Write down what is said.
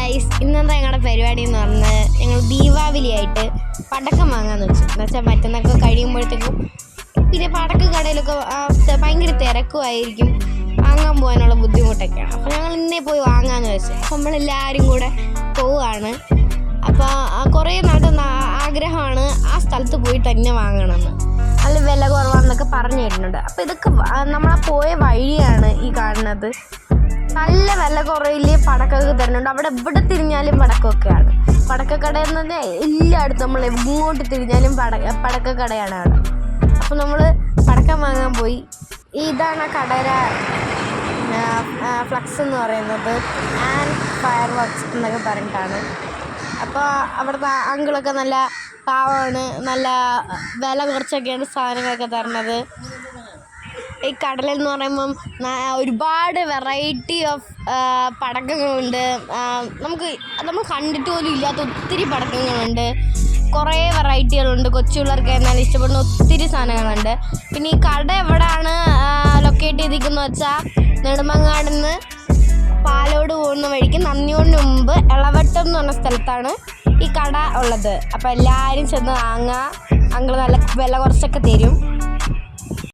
Guys, ഇന്നത്തെ ഞങ്ങളുടെ പരിപാടി എന്ന് പറഞ്ഞാൽ ഞങ്ങൾ ദീപാവലിയായിട്ട് പടക്കം വാങ്ങാമെന്ന് വെച്ചു. എന്ന് വെച്ചാൽ മറ്റന്നൊക്കെ കഴിയുമ്പോഴത്തേക്കും പിന്നെ പടക്ക കടയിലൊക്കെ ഭയങ്കര തിരക്കുമായിരിക്കും, വാങ്ങാൻ പോകാനുള്ള ബുദ്ധിമുട്ടൊക്കെയാണ്. അപ്പോൾ ഞങ്ങൾ ഇന്നേ പോയി വാങ്ങാമെന്ന് വെച്ചു. അപ്പോൾ നമ്മളെല്ലാവരും കൂടെ പോവുകയാണ്. അപ്പോൾ കുറേ നാളത്തെ ആഗ്രഹമാണ് ആ സ്ഥലത്ത് പോയി തന്നെ വാങ്ങണമെന്ന്, നല്ല വില കുറവാണെന്നൊക്കെ പറഞ്ഞു തരുന്നുണ്ട്. അപ്പോൾ ഇതൊക്കെ നമ്മളെ പോയ വഴിയാണ് ഈ കാണുന്നത്. നല്ല വില കുറവിൽ പടക്കമൊക്കെ തരുന്നുണ്ട്. അവിടെ എവിടെ തിരിഞ്ഞാലും പടക്കമൊക്കെയാണ്. പടക്കക്കടയിൽ നിന്ന് തന്നെ എല്ലായിടത്തും നമ്മൾ എങ്ങോട്ട് തിരിഞ്ഞാലും പടക്കക്കടയാണ് അവിടെ. അപ്പോൾ നമ്മൾ പടക്കം വാങ്ങാൻ പോയി. ഇതാണ് ആ കടയുടെ ഫ്ലക്സ് എന്ന് പറയുന്നത്, ആൻഡ് ഫയർ വർക്ക്സ് എന്നൊക്കെ പറഞ്ഞിട്ടാണ്. അപ്പോൾ അവിടുത്തെ അങ്കിളൊക്കെ നല്ല പാവമാണ്, നല്ല വില കുറച്ചൊക്കെയാണ് സാധനങ്ങളൊക്കെ തരുന്നത്. ഈ കടലെന്ന് പറയുമ്പം ഒരുപാട് വെറൈറ്റി ഓഫ് പടക്കങ്ങളുണ്ട്. നമ്മൾ കണ്ടിട്ട് പോലും ഇല്ലാത്ത ഒത്തിരി പടക്കങ്ങളുണ്ട്. കുറേ വെറൈറ്റികളുണ്ട്. കൊച്ചുപിള്ളേർക്ക് എന്നാൽ ഇഷ്ടപ്പെടുന്ന ഒത്തിരി സാധനങ്ങളുണ്ട്. പിന്നെ ഈ കട എവിടെയാണ് ലൊക്കേറ്റ് ചെയ്തിരിക്കുന്നത് വെച്ചാൽ, നെടുമങ്ങാട് നിന്ന് പാലോട് പോകുന്ന വഴിക്ക് നന്ദിയോടിന് മുമ്പ് എളവട്ടം എന്ന് പറഞ്ഞ സ്ഥലത്താണ് ഈ കട ഉള്ളത്. അപ്പോൾ എല്ലാവരും ചെന്ന് വാങ്ങുക. അങ്കിൾ നല്ല വില കുറച്ചൊക്കെ തരും.